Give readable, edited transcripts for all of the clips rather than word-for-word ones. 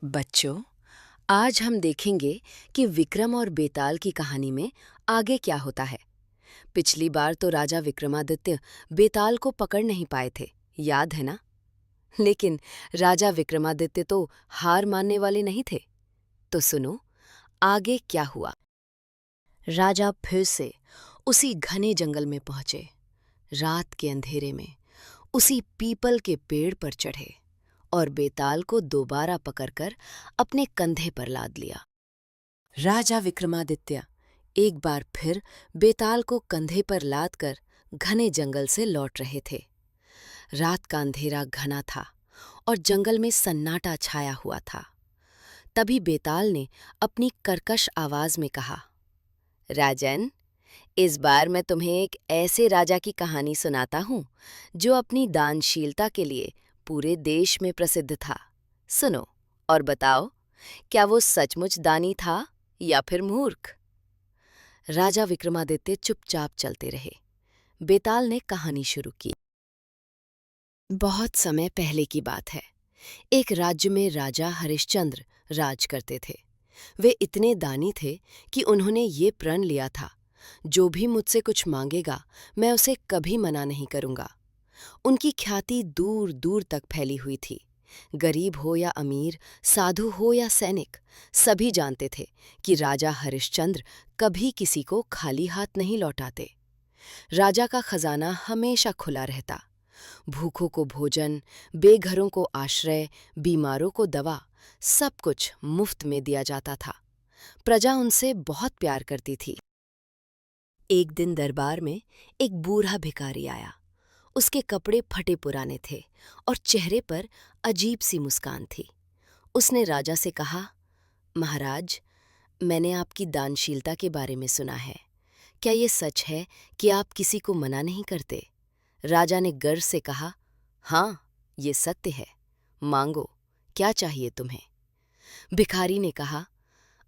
बच्चों, आज हम देखेंगे कि विक्रम और बेताल की कहानी में आगे क्या होता है। पिछली बार तो राजा विक्रमादित्य बेताल को पकड़ नहीं पाए थे, याद है ना? लेकिन राजा विक्रमादित्य तो हार मानने वाले नहीं थे। तो सुनो, आगे क्या हुआ। राजा फिर से उसी घने जंगल में पहुंचे। रात के अंधेरे में उसी पीपल के पेड़ पर चढ़े और बेताल को दोबारा पकड़कर अपने कंधे पर लाद लिया। राजा विक्रमादित्य एक बार फिर बेताल को कंधे पर लादकर घने जंगल से लौट रहे थे। रात का अंधेरा घना था और जंगल में सन्नाटा छाया हुआ था। तभी बेताल ने अपनी कर्कश आवाज में कहा, राजन, इस बार मैं तुम्हें एक ऐसे राजा की कहानी सुनाता हूँ जो अपनी दानशीलता के लिए पूरे देश में प्रसिद्ध था। सुनो और बताओ, क्या वो सचमुच दानी था या फिर मूर्ख? राजा विक्रमादित्य चुपचाप चलते रहे। बेताल ने कहानी शुरू की। बहुत समय पहले की बात है। एक राज्य में राजा हरिश्चंद्र राज करते थे। वे इतने दानी थे कि उन्होंने ये प्रण लिया था, जो भी मुझसे कुछ मांगेगा मैं उसे कभी मना नहीं करूंगा। उनकी ख्याति दूर दूर तक फैली हुई थी। गरीब हो या अमीर, साधु हो या सैनिक, सभी जानते थे कि राजा हरिश्चंद्र कभी किसी को खाली हाथ नहीं लौटाते। राजा का खजाना हमेशा खुला रहता। भूखों को भोजन, बेघरों को आश्रय, बीमारों को दवा, सब कुछ मुफ्त में दिया जाता था। प्रजा उनसे बहुत प्यार करती थी। एक दिन दरबार में एक बूढ़ा भिखारी आया। उसके कपड़े फटे पुराने थे और चेहरे पर अजीब सी मुस्कान थी। उसने राजा से कहा, महाराज, मैंने आपकी दानशीलता के बारे में सुना है। क्या ये सच है कि आप किसी को मना नहीं करते? राजा ने गर्व से कहा, हाँ, ये सत्य है। मांगो, क्या चाहिए तुम्हें? भिखारी ने कहा,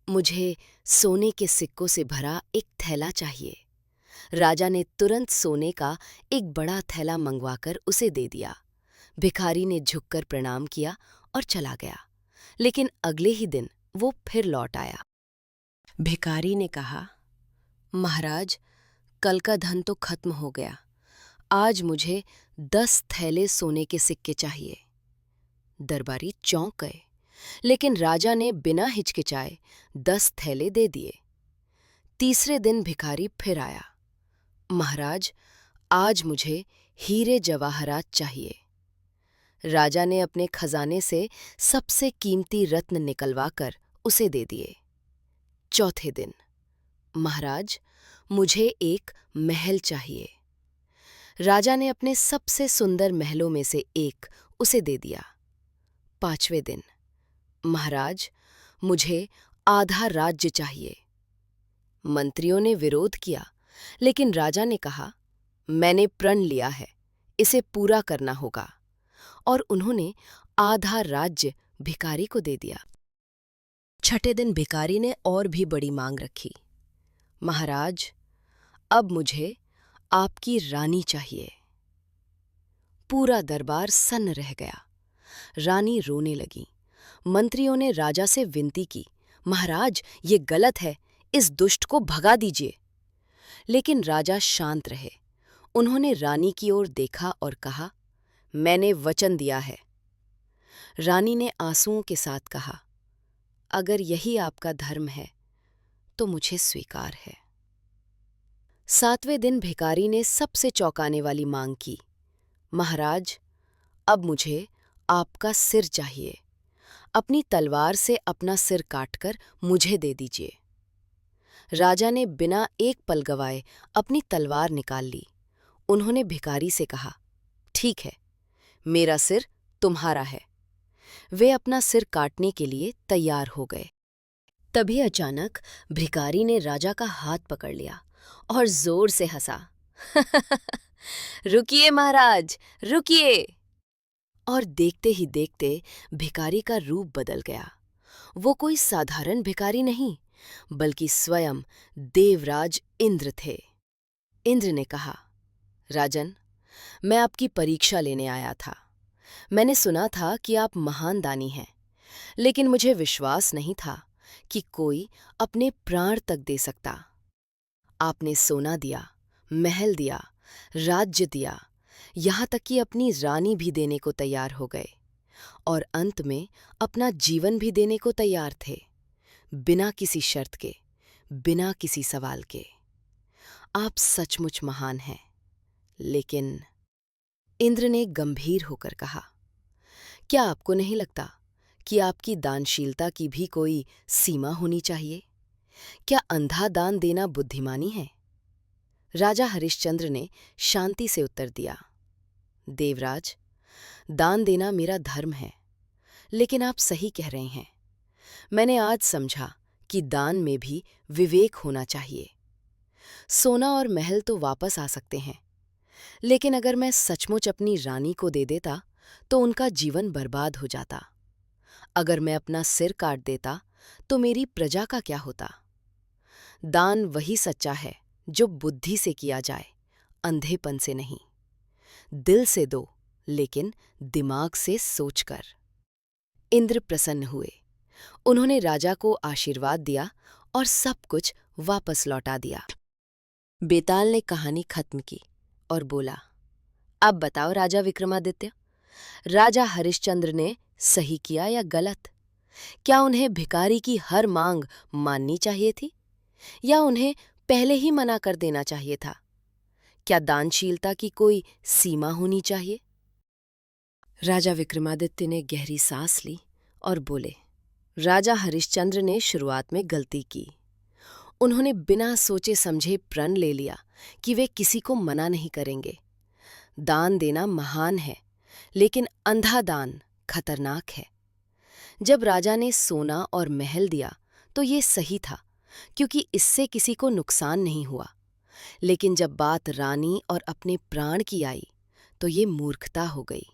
मुझे सोने के सिक्कों से भरा एक थैला चाहिए। राजा ने तुरंत सोने का एक बड़ा थैला मंगवाकर उसे दे दिया। भिखारी ने झुककर प्रणाम किया और चला गया। लेकिन अगले ही दिन वो फिर लौट आया। भिखारी ने कहा, महाराज, कल का धन तो खत्म हो गया। आज मुझे 10 थैले सोने के सिक्के चाहिए। दरबारी चौंक गए, लेकिन राजा ने बिना हिचकिचाए 10 थैले दे दिए। तीसरे दिन भिखारी फिर आया। महाराज, आज मुझे हीरे जवाहरात चाहिए। राजा ने अपने खजाने से सबसे कीमती रत्न निकलवाकर उसे दे दिए। चौथे दिन, महाराज, मुझे एक महल चाहिए। राजा ने अपने सबसे सुंदर महलों में से एक उसे दे दिया। पांचवें दिन, महाराज, मुझे आधा राज्य चाहिए। मंत्रियों ने विरोध किया, लेकिन राजा ने कहा, मैंने प्रण लिया है, इसे पूरा करना होगा। और उन्होंने आधा राज्य भिखारी को दे दिया। छठे दिन भिखारी ने और भी बड़ी मांग रखी। महाराज, अब मुझे आपकी रानी चाहिए। पूरा दरबार सन्न रह गया। रानी रोने लगी। मंत्रियों ने राजा से विनती की, महाराज, ये गलत है, इस दुष्ट को भगा दीजिए। लेकिन राजा शांत रहे। उन्होंने रानी की ओर देखा और कहा, मैंने वचन दिया है। रानी ने आंसुओं के साथ कहा, अगर यही आपका धर्म है तो मुझे स्वीकार है। सातवें दिन भिखारी ने सबसे चौंकाने वाली मांग की, महाराज, अब मुझे आपका सिर चाहिए। अपनी तलवार से अपना सिर काटकर मुझे दे दीजिए। राजा ने बिना एक पल गवाए अपनी तलवार निकाल ली। उन्होंने भिखारी से कहा, ठीक है, मेरा सिर तुम्हारा है। वे अपना सिर काटने के लिए तैयार हो गए। तभी अचानक भिखारी ने राजा का हाथ पकड़ लिया और जोर से हंसा। रुकिए महाराज, रुकिए। और देखते ही देखते भिखारी का रूप बदल गया। वो कोई साधारण भिखारी नहीं, बल्कि स्वयं देवराज इंद्र थे। इंद्र ने कहा, राजन, मैं आपकी परीक्षा लेने आया था। मैंने सुना था कि आप महान दानी हैं। लेकिन मुझे विश्वास नहीं था कि कोई अपने प्राण तक दे सकता। आपने सोना दिया, महल दिया, राज्य दिया, यहाँ तक कि अपनी रानी भी देने को तैयार हो गए और अंत में अपना जीवन भी देने को तैयार थे, बिना किसी शर्त के, बिना किसी सवाल के। आप सचमुच महान हैं। लेकिन इंद्र ने गंभीर होकर कहा, क्या आपको नहीं लगता कि आपकी दानशीलता की भी कोई सीमा होनी चाहिए? क्या अंधा दान देना बुद्धिमानी है? राजा हरिश्चंद्र ने शांति से उत्तर दिया, देवराज, दान देना मेरा धर्म है। लेकिन आप सही कह रहे हैं। मैंने आज समझा कि दान में भी विवेक होना चाहिए। सोना और महल तो वापस आ सकते हैं, लेकिन अगर मैं सचमुच अपनी रानी को दे देता तो उनका जीवन बर्बाद हो जाता। अगर मैं अपना सिर काट देता तो मेरी प्रजा का क्या होता? दान वही सच्चा है जो बुद्धि से किया जाए, अंधेपन से नहीं। दिल से दो, लेकिन दिमाग से सोचकर। इंद्र प्रसन्न हुए। उन्होंने राजा को आशीर्वाद दिया और सब कुछ वापस लौटा दिया। बेताल ने कहानी खत्म की और बोला, अब बताओ राजा विक्रमादित्य, राजा हरिश्चंद्र ने सही किया या गलत? क्या उन्हें भिखारी की हर मांग माननी चाहिए थी या उन्हें पहले ही मना कर देना चाहिए था? क्या दानशीलता की कोई सीमा होनी चाहिए? राजा विक्रमादित्य ने गहरी सांस ली और बोले, राजा हरिश्चंद्र ने शुरुआत में गलती की। उन्होंने बिना सोचे समझे प्रण ले लिया कि वे किसी को मना नहीं करेंगे। दान देना महान है, लेकिन अंधा दान खतरनाक है। जब राजा ने सोना और महल दिया तो ये सही था, क्योंकि इससे किसी को नुकसान नहीं हुआ। लेकिन जब बात रानी और अपने प्राण की आई तो ये मूर्खता हो गई।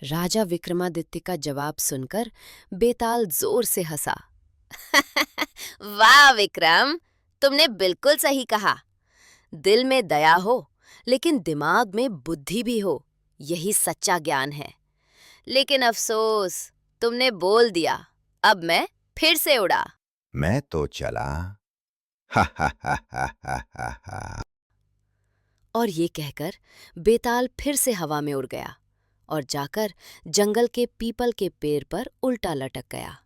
राजा विक्रमादित्य का जवाब सुनकर बेताल जोर से हंसा। वाह विक्रम, तुमने बिल्कुल सही कहा। दिल में दया हो, लेकिन दिमाग में बुद्धि भी हो, यही सच्चा ज्ञान है। लेकिन अफसोस, तुमने बोल दिया। अब मैं फिर से उड़ा। मैं तो चला। हा हा हा हा हा हा हा। और ये कहकर बेताल फिर से हवा में उड़ गया और जाकर जंगल के पीपल के पेड़ पर उल्टा लटक गया।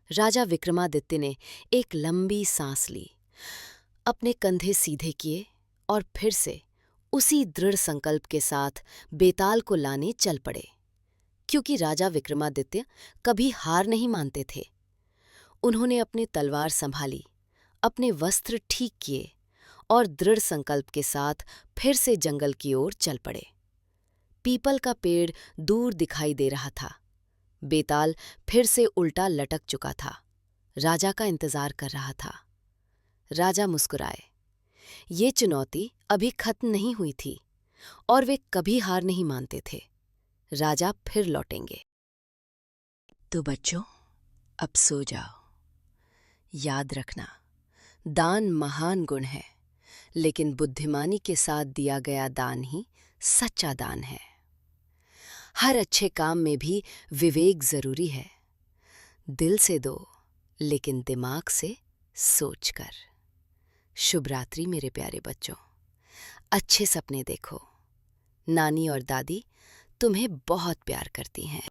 राजा विक्रमादित्य ने एक लंबी सांस ली, अपने कंधे सीधे किए और फिर से उसी दृढ़ संकल्प के साथ बेताल को लाने चल पड़े, क्योंकि राजा विक्रमादित्य कभी हार नहीं मानते थे। उन्होंने अपनी तलवार संभाली, अपने वस्त्र ठीक किए और दृढ़ संकल्प के साथ फिर से जंगल की ओर चल पड़े। पीपल का पेड़ दूर दिखाई दे रहा था। बेताल फिर से उल्टा लटक चुका था, राजा का इंतजार कर रहा था। राजा मुस्कुराए। ये चुनौती अभी खत्म नहीं हुई थी और वे कभी हार नहीं मानते थे। राजा फिर लौटेंगे। तो बच्चों, अब सो जाओ। याद रखना, दान महान गुण है, लेकिन बुद्धिमानी के साथ दिया गया दान ही सच्चा दान है। हर अच्छे काम में भी विवेक जरूरी है। दिल से दो, लेकिन दिमाग से सोचकर। शुभ रात्रि मेरे प्यारे बच्चों। अच्छे सपने देखो। नानी और दादी तुम्हें बहुत प्यार करती हैं।